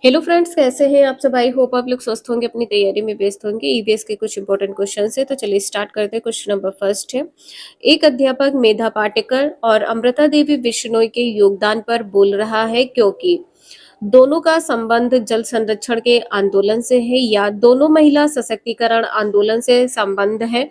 Hello friends, कैसे हैं आप सब। आई होप आप लोग स्वस्थ होंगे, अपनी तैयारी में व्यस्त होंगे। ईवीएस के कुछ इंपॉर्टेंट क्वेश्चन है, तो चलिए स्टार्ट करते हैं। क्वेश्चन नंबर फर्स्ट है, एक अध्यापक मेधा पाटेकर और अमृता देवी बिश्नोई के योगदान पर बोल रहा है क्योंकि दोनों का संबंध जल संरक्षण के आंदोलन से है, या दोनों महिला सशक्तिकरण आंदोलन से संबंध है,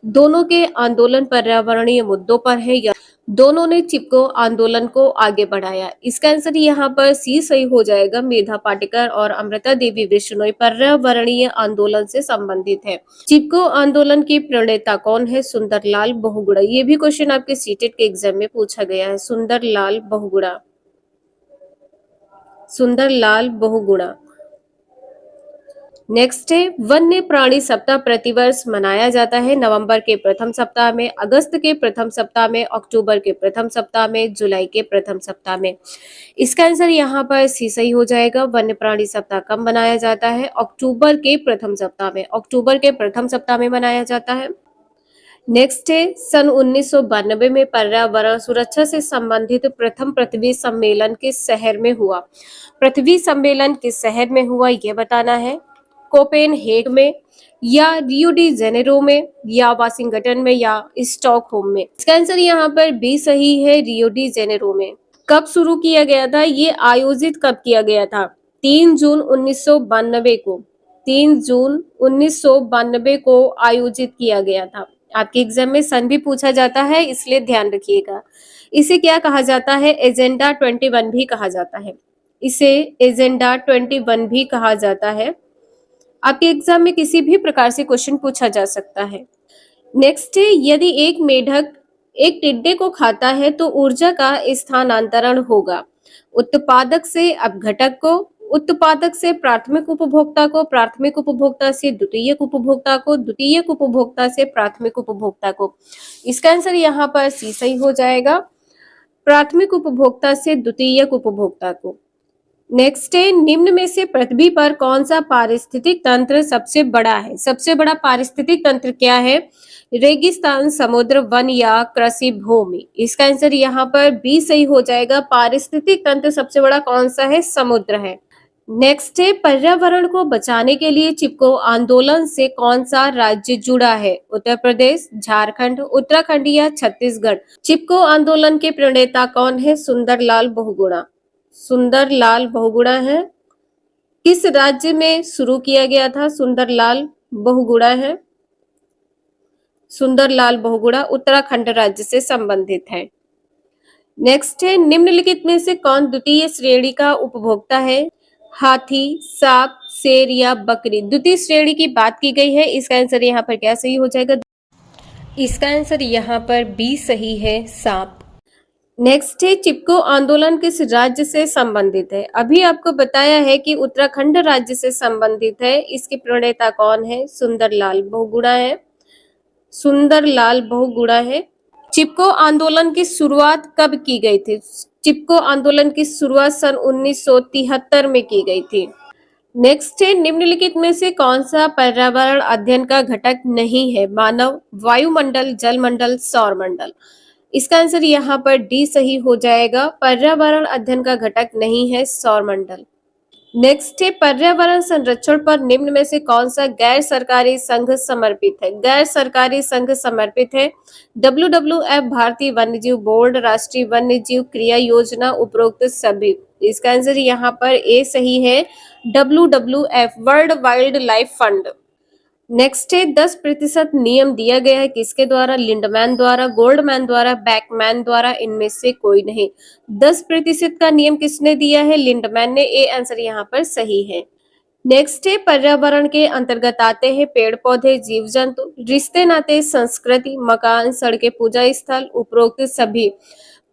दोनों के आंदोलन पर्यावरणीय मुद्दों पर है, या दोनों ने चिपको आंदोलन को आगे बढ़ाया। इसका आंसर यहाँ पर सी सही हो जाएगा। मेधा पाटेकर और अमृता देवी बिश्नोई पर्यावरणीय आंदोलन से संबंधित है। चिपको आंदोलन के प्रणेता कौन है? सुंदरलाल बहुगुणा। ये भी क्वेश्चन आपके सीटेट के एग्जाम में पूछा गया है। सुंदरलाल बहुगुणा, सुंदरलाल बहुगुणा। नेक्स्ट है, वन्य प्राणी सप्ताह प्रतिवर्ष मनाया जाता है नवंबर के प्रथम सप्ताह में, अगस्त के प्रथम सप्ताह में, अक्टूबर के प्रथम सप्ताह में, जुलाई के प्रथम सप्ताह में। इसका आंसर यहाँ पर सी सही हो जाएगा। वन्य प्राणी सप्ताह कब मनाया जाता है? अक्टूबर के प्रथम सप्ताह में, अक्टूबर के प्रथम सप्ताह में मनाया जाता है। नेक्स्ट है, सन 1992 में पर्यावरण सुरक्षा से संबंधित प्रथम पृथ्वी सम्मेलन किस शहर में हुआ? पृथ्वी सम्मेलन किस शहर में हुआ यह बताना है। कोपेनहेग में, या रियो डी जेनेरो में, या वाशिंगटन में, या स्टॉकहोम में। इसका आंसर यहाँ पर बी सही है, रियो डी जेनेरो में। कब शुरू किया गया था? ये आयोजित कब किया गया था? 3 जून 1992 को, 3 जून 1992 को आयोजित किया गया था। आपके एग्जाम में सन भी पूछा जाता है, इसलिए ध्यान रखिएगा। इसे क्या कहा जाता है? एजेंडा 21 भी कहा जाता है। इसे एजेंडा 21 भी कहा जाता है। आपके एग्जाम में किसी भी प्रकार से क्वेश्चन पूछा जा सकता है। नेक्स्ट है, यदि एक मेढक एक टिड्डे को खाता है तो ऊर्जा का स्थानांतरण होगा। उत्पादक से अपघटक को, उत्पादक से प्राथमिक उपभोक्ता को, प्राथमिक उपभोक्ता से द्वितीयक उपभोक्ता को, द्वितीयक उपभोक्ता से प्राथमिक उपभोक्ता को। इसका आंसर यहाँ पर सी सही हो जाएगा, प्राथमिक उपभोक्ता से द्वितीयक उपभोक्ता को। नेक्स्ट है, निम्न में से पृथ्वी पर कौन सा पारिस्थितिक तंत्र सबसे बड़ा है? सबसे बड़ा पारिस्थितिक तंत्र क्या है? रेगिस्तान, समुद्र, वन, या कृषि भूमि। इसका आंसर यहाँ पर बी सही हो जाएगा। पारिस्थितिक तंत्र सबसे बड़ा कौन सा है? समुद्र है। नेक्स्ट है, पर्यावरण को बचाने के लिए चिपको आंदोलन से कौन सा राज्य जुड़ा है? उत्तर प्रदेश, झारखंड, उत्तराखंड, या छत्तीसगढ़। चिपको आंदोलन के प्रणेता कौन है? सुंदरलाल बहुगुणा, सुंदरलाल बहुगुणा है। किस राज्य में शुरू किया गया था? सुंदरलाल बहुगुणा है, सुंदरलाल बहुगुणा उत्तराखंड राज्य से संबंधित है। नेक्स्ट है, निम्नलिखित में से कौन द्वितीय श्रेणी का उपभोक्ता है? हाथी, सांप, शेर, या बकरी। द्वितीय श्रेणी की बात की गई है। इसका आंसर यहाँ पर क्या सही हो जाएगा? इसका आंसर यहाँ पर बी सही है, सांप। नेक्स्ट है, चिपको आंदोलन किस राज्य से संबंधित है? अभी आपको बताया है कि उत्तराखंड राज्य से संबंधित है। इसके प्रणेता कौन है? सुंदरलाल बहुगुणा है, सुंदरलाल बहुगुणा है। चिपको आंदोलन की शुरुआत कब की गई थी? चिपको आंदोलन की शुरुआत सन 1973 में की गई थी। नेक्स्ट है, निम्नलिखित में से कौन सा पर्यावरण अध्ययन का घटक नहीं है? मानव, वायुमंडल, जलमंडल, सौरमंडल। इसका आंसर यहाँ पर डी सही हो जाएगा। पर्यावरण अध्ययन का घटक नहीं है सौरमंडल। नेक्स्ट है, पर्यावरण संरक्षण पर निम्न में से कौन सा गैर सरकारी संघ समर्पित है? गैर सरकारी संघ समर्पित है WWF, भारतीय वन्यजीव बोर्ड, राष्ट्रीय वन्यजीव क्रिया योजना, उपरोक्त सभी। इसका आंसर यहाँ पर ए सही है, WWF, world wild life fund. Next है, 10% नियम दिया गया है किसके द्वारा? लिंडमैन द्वारा, गोल्डमैन द्वारा, बैकमैन द्वारा, इनमें से कोई नहीं। 10% का नियम किसने दिया है? लिंडमैन ने। ए आंसर यहाँ पर सही है। नेक्स्ट है, पर्यावरण के अंतर्गत आते हैं पेड़ पौधे, जीव जंतु, रिश्ते नाते, संस्कृति, मकान, सड़कें, पूजा स्थल, उपरोक्त सभी।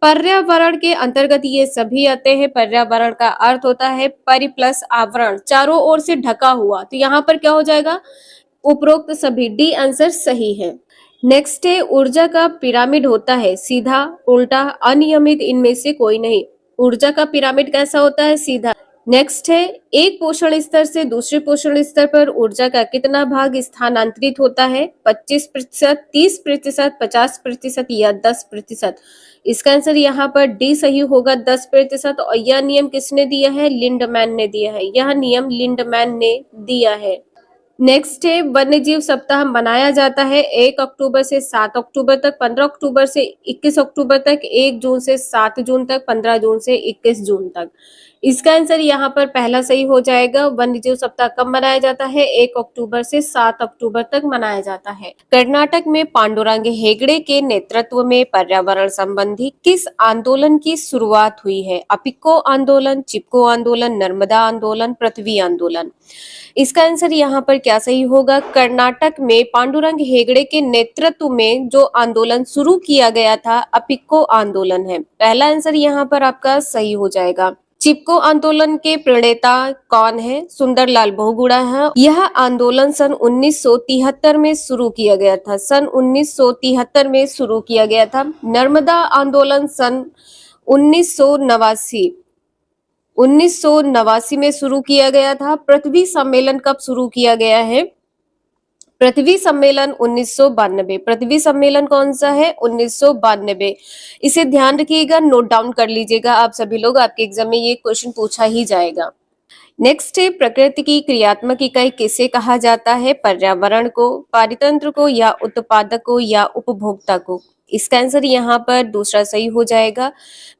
पर्यावरण के अंतर्गत ये सभी आते हैं। पर्यावरण का अर्थ होता है परि प्लस आवरण, चारों ओर से ढका हुआ। तो यहाँ पर क्या हो जाएगा? उपरोक्त सभी। डी आंसर सही है। नेक्स्ट है, ऊर्जा का पिरामिड होता है सीधा, उल्टा, अनियमित, इनमें से कोई नहीं। ऊर्जा का पिरामिड कैसा होता है? सीधा। नेक्स्ट है, एक पोषण स्तर से दूसरे पोषण स्तर पर ऊर्जा का कितना भाग स्थानांतरित होता है? 25%, 30%, 50% या 10%? इसका आंसर यहाँ पर डी सही होगा, 10%। और यह नियम किसने दिया है? लिंडमैन ने दिया है। यह नियम लिंडमैन ने दिया है। नेक्स्ट है, वन्य जीव सप्ताह मनाया जाता है 1 अक्टूबर से 7 अक्टूबर तक, 15 अक्टूबर से 21 अक्टूबर तक, 1 जून से 7 जून तक, 15 जून से 21 जून तक। इसका आंसर यहाँ पर पहला सही हो जाएगा। वन्य जीव सप्ताह कब मनाया जाता है? 1 अक्टूबर से 7 अक्टूबर तक मनाया जाता है। कर्नाटक में पांडुरंग हेगड़े के नेतृत्व में पर्यावरण संबंधी किस आंदोलन की शुरुआत हुई है? अपिको आंदोलन, चिपको आंदोलन, नर्मदा आंदोलन, पृथ्वी आंदोलन? इसका आंसर यहाँ पर क्या सही होगा? कर्नाटक में पांडुरंग हेगड़े के नेतृत्व में जो आंदोलन शुरू किया गया था, अपिको आंदोलन है। पहला आंसर यहाँ पर आपका सही हो जाएगा। चिपको आंदोलन के प्रणेता कौन है? सुंदरलाल बहुगुणा है। यह आंदोलन सन 1973 में शुरू किया गया था। सन 1973 में शुरू किया गया था। नर्मदा आंदोलन सन 1989 में शुरू किया गया था। पृथ्वी सम्मेलन कब शुरू किया गया है? पृथ्वी सम्मेलन 1992। पृथ्वी सम्मेलन कौन सा है? 1992। इसे ध्यान रखिएगा, नोट डाउन कर लीजिएगा आप सभी लोग, आपके एग्जाम में ये क्वेश्चन पूछा ही जाएगा। नेक्स्ट है, प्रकृति की क्रियात्मक इकाई किसे कहा जाता है? पर्यावरण को, पारितंत्र को, या उत्पादक को, या उपभोक्ता को? इसका आंसर यहाँ पर दूसरा सही हो जाएगा।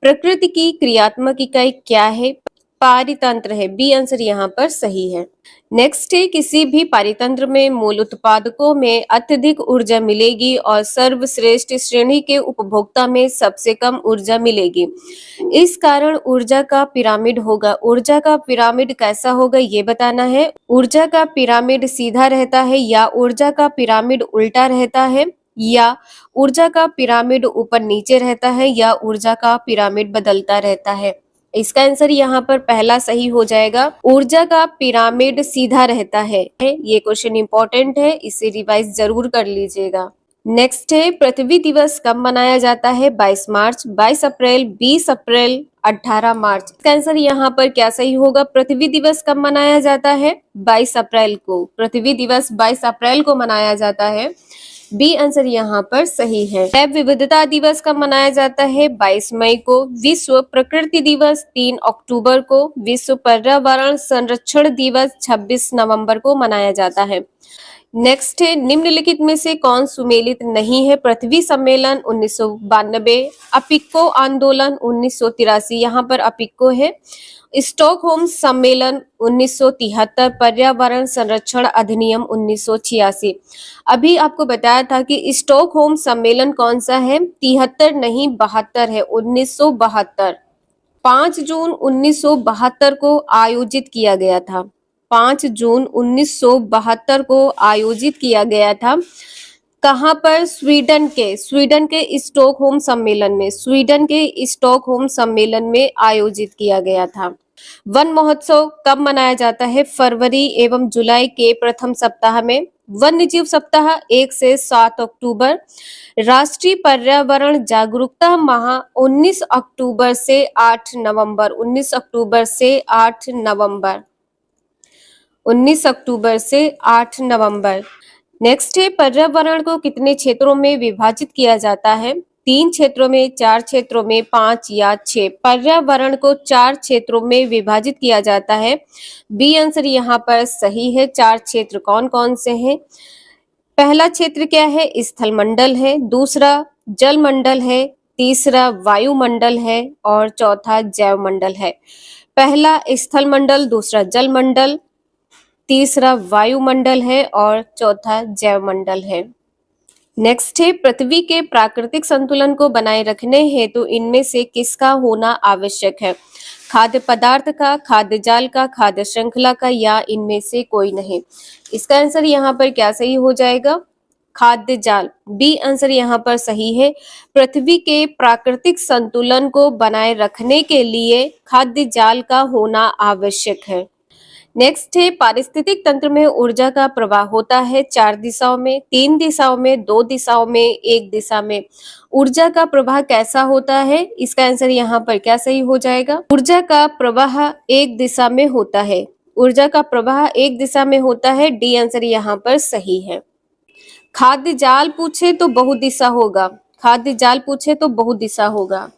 प्रकृति की क्रियात्मक इकाई क्या है? पारितंत्र है। बी आंसर यहाँ पर सही है। नेक्स्ट है, किसी भी पारितंत्र में मूल उत्पादकों में अत्यधिक ऊर्जा मिलेगी और सर्वश्रेष्ठ श्रेणी के उपभोक्ता में सबसे कम ऊर्जा मिलेगी। इस कारण ऊर्जा का पिरामिड होगा। ऊर्जा का पिरामिड कैसा होगा ये बताना है। ऊर्जा का पिरामिड सीधा रहता है, या ऊर्जा का पिरामिड उल्टा रहता है, या ऊर्जा का पिरामिड ऊपर नीचे रहता है, या ऊर्जा का पिरामिड बदलता रहता है? इसका आंसर यहाँ पर पहला सही हो जाएगा। ऊर्जा का पिरामिड सीधा रहता है। ये क्वेश्चन इंपॉर्टेंट है, इसे रिवाइज जरूर कर लीजिएगा। नेक्स्ट है, पृथ्वी दिवस कब मनाया जाता है? 22 मार्च, 22 अप्रैल, 20 अप्रैल, 18 मार्च? इसका आंसर यहाँ पर क्या सही होगा? पृथ्वी दिवस कब मनाया जाता है? 22 अप्रैल को। पृथ्वी दिवस 22 अप्रैल को मनाया जाता है। बी आंसर यहाँ पर सही है। जैव विविधता दिवस कब मनाया जाता है? 22 मई को। विश्व प्रकृति दिवस 3 अक्टूबर को। विश्व पर्यावरण संरक्षण दिवस 26 नवंबर को मनाया जाता है। नेक्स्ट है, निम्नलिखित में से कौन सुमेलित नहीं है? पृथ्वी सम्मेलन 1992, अपिको आंदोलन 1983, यहाँ पर अपिको है। स्टॉकहोम सम्मेलन 1973, पर्यावरण संरक्षण अधिनियम 1986। अभी आपको बताया था कि स्टॉकहोम सम्मेलन कौन सा है? 73 नहीं 72 है, 1972। 5 जून 1972 को आयोजित किया गया था। 5 जून 1972 को आयोजित किया गया था। कहाँ पर? स्वीडन के स्टॉकहोम सम्मेलन में, स्वीडन के स्टॉकहोम सम्मेलन में आयोजित किया गया था। वन महोत्सव कब मनाया जाता है? फरवरी एवं जुलाई के प्रथम सप्ताह में। वन्य जीव सप्ताह 1 से 7 अक्टूबर। राष्ट्रीय पर्यावरण जागरूकता माह 19 अक्टूबर से 8 नवंबर। 19 अक्टूबर से 8 नवंबर। 19 अक्टूबर से 8 नवंबर। नेक्स्ट है, पर्यावरण को कितने क्षेत्रों में विभाजित किया जाता है? 3 क्षेत्रों में, 4 क्षेत्रों में, 5 या 6? पर्यावरण को 4 क्षेत्रों में विभाजित किया जाता है। बी आंसर यहाँ पर सही है। 4 क्षेत्र कौन कौन से हैं? पहला क्षेत्र क्या है? स्थलमंडल है। दूसरा जलमंडल है। तीसरा वायुमंडल है, और चौथा जैवमंडल है। पहला स्थलमंडल, दूसरा जलमंडल, तीसरा वायुमंडल है, और चौथा जैवमंडल है। नेक्स्ट है, पृथ्वी के प्राकृतिक संतुलन को बनाए रखने हेतु इनमें से किसका होना आवश्यक है? खाद्य पदार्थ का, खाद्य जाल का, खाद्य श्रृंखला का, या इनमें से कोई नहीं? इसका आंसर यहाँ पर क्या सही हो जाएगा? खाद्य जाल। बी आंसर यहाँ पर सही है। पृथ्वी के प्राकृतिक संतुलन को बनाए रखने के लिए खाद्य जाल का होना आवश्यक है। नेक्स्ट है पारिस्थितिक तंत्र में ऊर्जा का प्रवाह होता है 4 दिशाओं में, 3 दिशाओं में, 2 दिशाओं में, 1 दिशा में। ऊर्जा का प्रवाह कैसा होता है? इसका आंसर यहाँ पर क्या सही हो जाएगा? ऊर्जा का प्रवाह एक दिशा में होता है। ऊर्जा का प्रवाह एक दिशा में होता है। डी आंसर यहाँ पर सही है। खाद्य जाल पूछे तो बहुदिशा होगा। खाद्य जाल पूछे तो बहुदिशा होगा।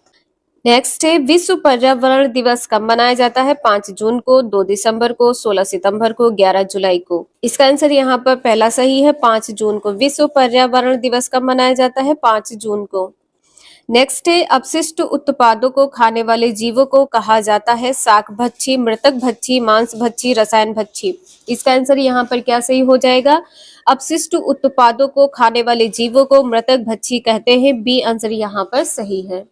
नेक्स्ट है विश्व पर्यावरण दिवस कब मनाया जाता है? 5 जून को, 2 दिसंबर को, 16 सितंबर को, 11 जुलाई को। इसका आंसर यहाँ पर पहला सही है, 5 जून को। विश्व पर्यावरण दिवस कब मनाया जाता है? 5 जून को। नेक्स्ट है अपशिष्ट उत्पादों को खाने वाले जीवों को कहा जाता है शाक भक्षी, मृतक भक्षी, मांस भक्षी, रसायन भक्षी। इसका आंसर यहाँ पर क्या सही हो जाएगा? अपशिष्ट उत्पादों को खाने वाले जीवों को मृतक भक्षी कहते हैं। बी आंसर यहाँ पर सही है।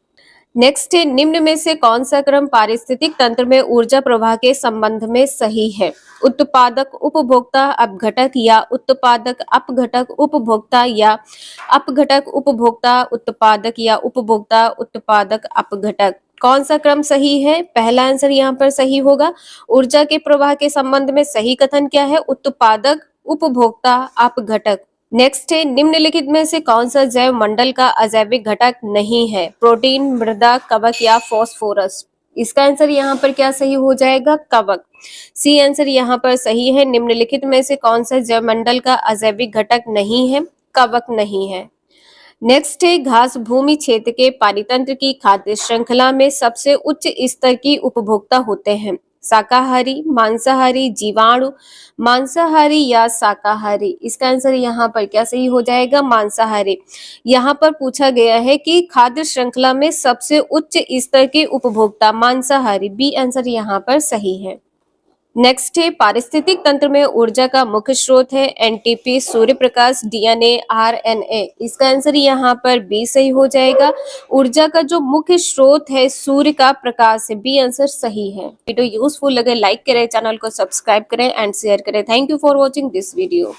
नेक्स्ट है निम्न में से कौन सा क्रम पारिस्थितिक तंत्र में ऊर्जा प्रवाह के संबंध में सही है? उत्पादक उपभोक्ता अपघटक या उत्पादक अपघटक उपभोक्ता या अपघटक उपभोक्ता उत्पादक या उपभोक्ता उत्पादक अपघटक। कौन सा क्रम सही है? पहला आंसर यहाँ पर सही होगा। ऊर्जा के प्रवाह के संबंध में सही कथन क्या है? उत्पादक उपभोक्ता अपघटक। नेक्स्ट है निम्नलिखित में से कौन सा जैव मंडल का अजैविक घटक नहीं है? प्रोटीन, मृदा, कवक या फॉस्फोरस। इसका आंसर यहाँ पर क्या सही हो जाएगा? कवक। सी आंसर यहाँ पर सही है। निम्नलिखित में से कौन सा जैव मंडल का अजैविक घटक नहीं है? कवक नहीं है। नेक्स्ट है घास भूमि क्षेत्र के पारितंत्र की खाद्य श्रृंखला में सबसे उच्च स्तर की उपभोक्ता होते हैं। शाकाहारी, मांसाहारी, जीवाणु, मांसाहारी या शाकाहारी। इसका आंसर यहाँ पर क्या सही हो जाएगा? मांसाहारी। यहाँ पर पूछा गया है कि खाद्य श्रृंखला में सबसे उच्च स्तर के उपभोक्ता मांसाहारी। बी आंसर यहाँ पर सही है। नेक्स्ट है पारिस्थितिक तंत्र में ऊर्जा का मुख्य स्रोत है NTP, Surya Prakash, DNA, RNA. इसका आंसर यहाँ पर बी सही हो जाएगा। ऊर्जा का जो मुख्य स्रोत है सूर्य का प्रकाश है। बी आंसर सही है। वीडियो यूजफुल लगे लाइक करें, चैनल को सब्सक्राइब करें एंड शेयर करें। Thank you for watching this video.